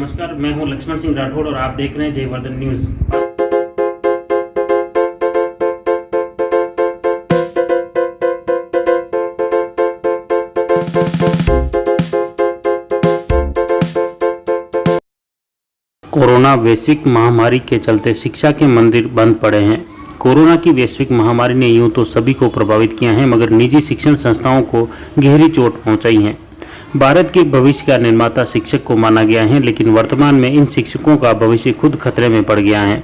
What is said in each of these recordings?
नमस्कार, मैं हूं लक्ष्मण सिंह राठौड़ और आप देख रहे हैं जयवर्धन न्यूज। कोरोना वैश्विक महामारी के चलते शिक्षा के मंदिर बंद पड़े हैं। कोरोना की वैश्विक महामारी ने यूं तो सभी को प्रभावित किया है, मगर निजी शिक्षण संस्थाओं को गहरी चोट पहुंचाई है। भारत के भविष्य का निर्माता शिक्षक को माना गया है, लेकिन वर्तमान में इन शिक्षकों का भविष्य खुद खतरे में पड़ गया है।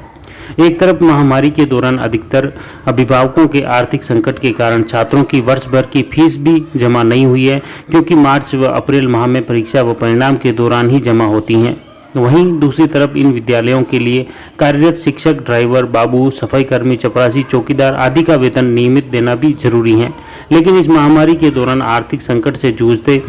एक तरफ महामारी के दौरान अधिकतर अभिभावकों के आर्थिक संकट के कारण छात्रों की वर्ष भर की फीस भी जमा नहीं हुई है, क्योंकि मार्च व अप्रैल माह में परीक्षा व परिणाम के दौरान ही जमा होती हैं। वहीं दूसरी तरफ इन विद्यालयों के लिए कार्यरत शिक्षक, ड्राइवर, बाबू, सफाई कर्मी, चपरासी, चौकीदार आदि का वेतन नियमित देना भी जरूरी है। लेकिन इस महामारी के दौरान आर्थिक संकट से जूझते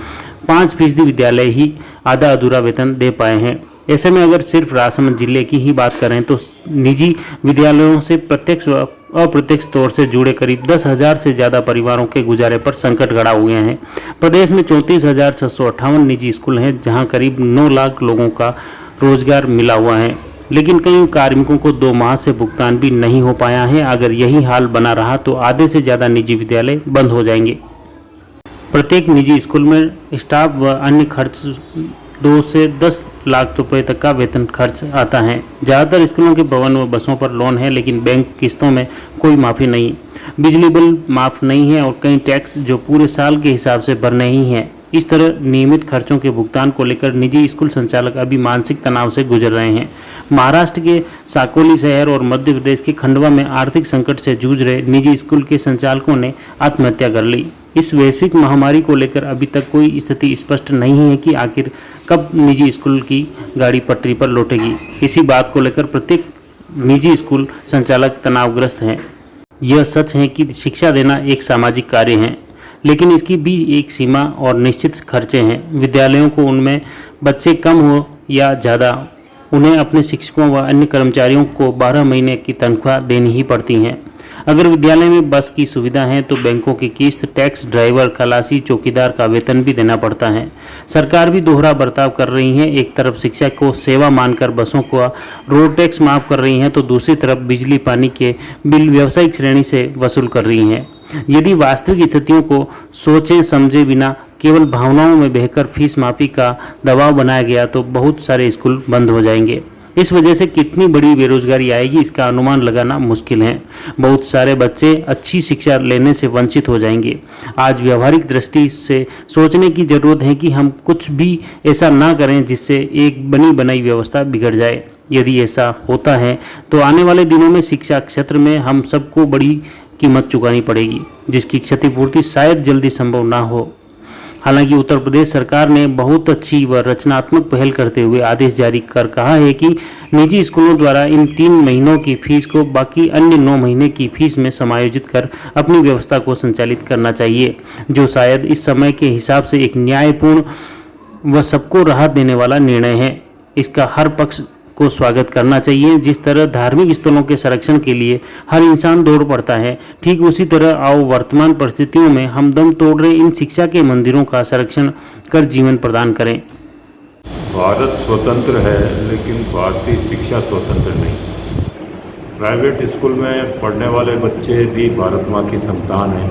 5% विद्यालय ही आधा अधूरा वेतन दे पाए हैं। ऐसे में अगर सिर्फ राजसमंद जिले की ही बात करें तो निजी विद्यालयों से प्रत्यक्ष व अप्रत्यक्ष तौर से जुड़े करीब 10,000 से ज़्यादा परिवारों के गुजारे पर संकट खड़ा हुए हैं। प्रदेश में 34,658 निजी स्कूल हैं, जहां करीब 9 लाख लोगों का रोजगार मिला हुआ है, लेकिन कई कार्मिकों को 2 माह से भुगतान भी नहीं हो पाया है। अगर यही हाल बना रहा तो आधे से ज़्यादा निजी विद्यालय बंद हो जाएंगे। प्रत्येक निजी स्कूल में स्टाफ व अन्य खर्च 2 से 10 लाख रुपए तक का वेतन खर्च आता है। ज़्यादातर स्कूलों के भवन व बसों पर लोन है, लेकिन बैंक किस्तों में कोई माफ़ी नहीं। बिजली बिल माफ़ नहीं है और कई टैक्स जो पूरे साल के हिसाब से भरने ही हैं। इस तरह नियमित खर्चों के भुगतान को लेकर निजी स्कूल संचालक अभी मानसिक तनाव से गुजर रहे हैं। महाराष्ट्र के साकोली शहर और मध्य प्रदेश के खंडवा में आर्थिक संकट से जूझ रहे निजी स्कूल के संचालकों ने आत्महत्या कर ली। इस वैश्विक महामारी को लेकर अभी तक कोई स्थिति स्पष्ट नहीं है कि आखिर कब निजी स्कूल की गाड़ी पटरी पर लौटेगी। इसी बात को लेकर प्रत्येक निजी स्कूल संचालक तनावग्रस्त हैं। यह सच है कि शिक्षा देना एक सामाजिक कार्य है, लेकिन इसकी भी एक सीमा और निश्चित खर्चे हैं। विद्यालयों को उनमें बच्चे कम हो या ज़्यादा, उन्हें अपने शिक्षकों व अन्य कर्मचारियों को 12 महीने की तनख्वाह देनी ही पड़ती हैं। अगर विद्यालय में बस की सुविधा है तो बैंकों की किस्त, टैक्स, ड्राइवर, खलासी, चौकीदार का वेतन भी देना पड़ता है। सरकार भी दोहरा बर्ताव कर रही है। एक तरफ शिक्षा को सेवा मानकर बसों को रोड टैक्स माफ कर रही है, तो दूसरी तरफ बिजली पानी के बिल व्यावसायिक श्रेणी से वसूल कर रही है। यदि वास्तविक स्थितियों को सोचे समझे बिना केवल भावनाओं में बहकर फीस माफी का दबाव बनाया गया तो बहुत सारे स्कूल बंद हो जाएंगे। इस वजह से कितनी बड़ी बेरोजगारी आएगी, इसका अनुमान लगाना मुश्किल है। बहुत सारे बच्चे अच्छी शिक्षा लेने से वंचित हो जाएंगे। आज व्यवहारिक दृष्टि से सोचने की जरूरत है कि हम कुछ भी ऐसा ना करें जिससे एक बनी बनाई व्यवस्था बिगड़ जाए। यदि ऐसा होता है तो आने वाले दिनों में शिक्षा क्षेत्र में हम सबको बड़ी कीमत चुकानी पड़ेगी, जिसकी क्षतिपूर्ति शायद जल्दी संभव ना हो। हालांकि उत्तर प्रदेश सरकार ने बहुत अच्छी व रचनात्मक पहल करते हुए आदेश जारी कर कहा है कि निजी स्कूलों द्वारा इन 3 महीनों की फीस को बाकी अन्य 9 महीने की फीस में समायोजित कर अपनी व्यवस्था को संचालित करना चाहिए, जो शायद इस समय के हिसाब से एक न्यायपूर्ण व सबको राहत देने वाला निर्णय है। इसका हर पक्ष को स्वागत करना चाहिए। जिस तरह धार्मिक स्थलों के संरक्षण के लिए हर इंसान दौड़ पड़ता है, ठीक उसी तरह आओ वर्तमान परिस्थितियों में हम दम तोड़ रहे इन शिक्षा के मंदिरों का संरक्षण कर जीवन प्रदान करें। भारत स्वतंत्र है, लेकिन भारतीय शिक्षा स्वतंत्र नहीं। प्राइवेट स्कूल में पढ़ने वाले बच्चे भी भारत माँ की संतान हैं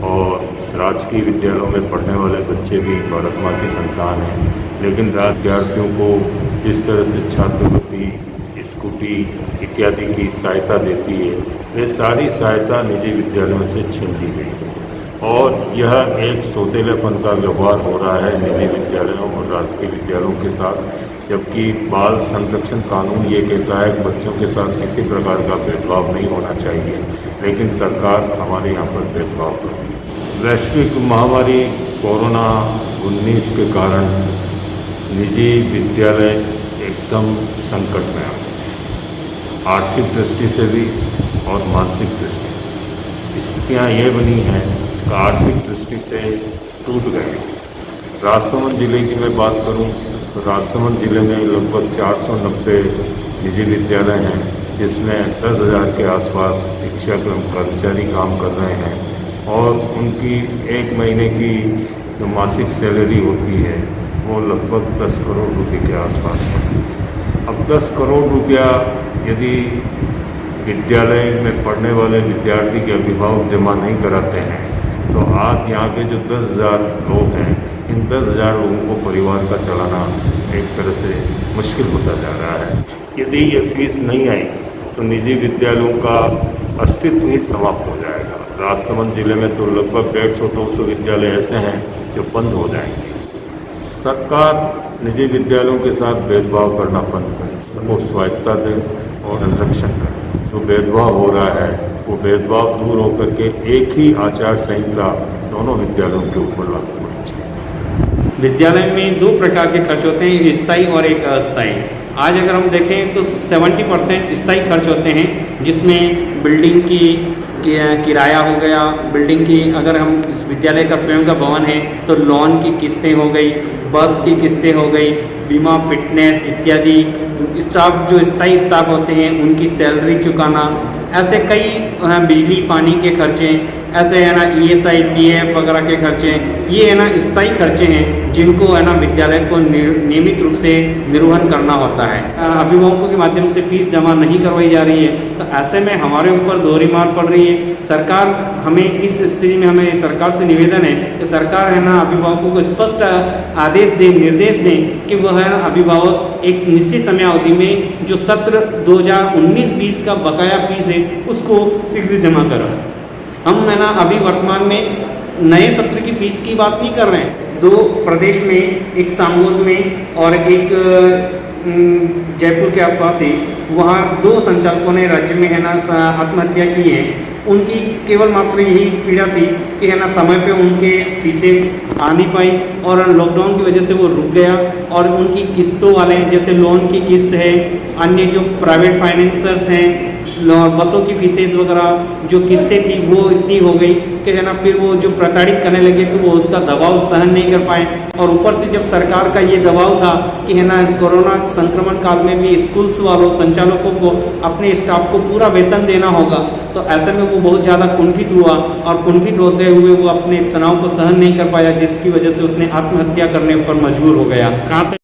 और राजकीय विद्यालयों में पढ़ने वाले बच्चे भी भारत माँ की संतान हैं, लेकिन विद्यार्थियों को जिस तरह से छात्रवृत्ति, स्कूटी इत्यादि की सहायता देती है, वे सारी सहायता निजी विद्यालयों से छीन ली गई है और यह एक सौतेलेपन का व्यवहार हो रहा है निजी विद्यालयों और राजकीय विद्यालयों के साथ। जबकि बाल संरक्षण कानून ये कहता है कि बच्चों के साथ किसी प्रकार का भेदभाव नहीं होना चाहिए, लेकिन सरकार हमारे यहाँ पर भेदभाव करती है। वैश्विक महामारी कोरोना 19 के कारण निजी विद्यालय एकदम संकट में आ गए, आर्थिक दृष्टि से भी और मानसिक दृष्टि से। स्थितियाँ ये बनी हैं कि आर्थिक दृष्टि से टूट गए। राजसमंद जिले की मैं बात करूं तो राजसमंद जिले में लगभग 490 निजी विद्यालय हैं, जिसमें 10,000 के आसपास शिक्षक एवं कर्मचारी काम कर रहे हैं और उनकी 1 महीने की जो मासिक सैलरी होती है वो लगभग 10 करोड़ रुपए के आसपास है। अब 10 करोड़ रुपया यदि विद्यालय में पढ़ने वाले विद्यार्थी के अभिभावक जमा नहीं कराते हैं तो आज यहाँ के जो 10,000 लोग हैं, इन 10,000 लोगों को परिवार का चलाना एक तरह से मुश्किल होता जा रहा है। यदि ये फीस नहीं आई तो निजी विद्यालयों का अस्तित्व ही समाप्त हो जाएगा। राजसमंद जिले में तो लगभग 150-200 विद्यालय ऐसे हैं जो बंद हो जाएंगे। सरकार निजी विद्यालयों के साथ भेदभाव करना बंद करे, सबको स्वायत्ता दे और संरक्षण करे। जो भेदभाव हो रहा है वो भेदभाव दूर होकर के एक ही आचार संहिता दोनों विद्यालयों के ऊपर लागू होनी चाहिए। विद्यालय में 2 प्रकार के खर्च होते हैं, एक स्थायी और एक अस्थायी। आज अगर हम देखें तो 70% स्थायी खर्च होते हैं, जिसमें बिल्डिंग की किराया हो गया, बिल्डिंग की अगर हम इस विद्यालय का स्वयं का भवन है तो लोन की किस्तें हो गई, बस की किस्तें हो गई, बीमा, फिटनेस इत्यादि। स्टाफ जो स्थायी स्टाफ होते हैं उनकी सैलरी चुकाना, ऐसे कई बिजली पानी के खर्चे, ऐसे है ना ESI PF वगैरह के खर्चे, ये है ना स्थायी खर्चे हैं जिनको है ना विद्यालय को नियमित रूप से निर्वहन करना होता है। अभिभावकों के माध्यम से फीस जमा नहीं करवाई जा रही है तो ऐसे में हमारे ऊपर दोहरी मार पड़ रही है। सरकार हमें इस स्थिति में हमें सरकार से निवेदन है कि सरकार है ना अभिभावकों को स्पष्ट आदेश दें, निर्देश दें कि वह है ना अभिभावक एक निश्चित समय अवधि में जो सत्र 2019-20 का बकाया फीस है उसको शीघ्र जमा कराएं। हम है ना अभी वर्तमान में नए सत्र की फीस की बात नहीं कर रहे हैं। 2 प्रदेश में, एक सांगोद में और एक जयपुर के आसपास ही, वहाँ 2 संचालकों ने राज्य में है ना आत्महत्या की है। उनकी केवल मात्र यही पीड़ा थी कि है ना समय पे उनके फीसें आ नहीं पाई और लॉकडाउन की वजह से वो रुक गया और उनकी किस्तों वाले जैसे लोन की किस्त है, अन्य जो प्राइवेट फाइनेंसर्स हैं, बसों की फीसेस वगैरह जो किस्तें थी वो इतनी हो गई कि है ना फिर वो जो प्रताड़ित करने लगे तो वो उसका दबाव सहन नहीं कर पाए। और ऊपर से जब सरकार का ये दबाव था कि है ना कोरोना संक्रमण काल में भी स्कूल्स वालों संचालकों को अपने स्टाफ को पूरा वेतन देना होगा, तो ऐसे में वो बहुत ज़्यादा कुंठित हुआ और कुंठित होते हुए वो अपने तनाव को सहन नहीं कर पाया, जिसकी वजह से उसने आत्महत्या करने पर मजबूर हो गया। कहाँ पे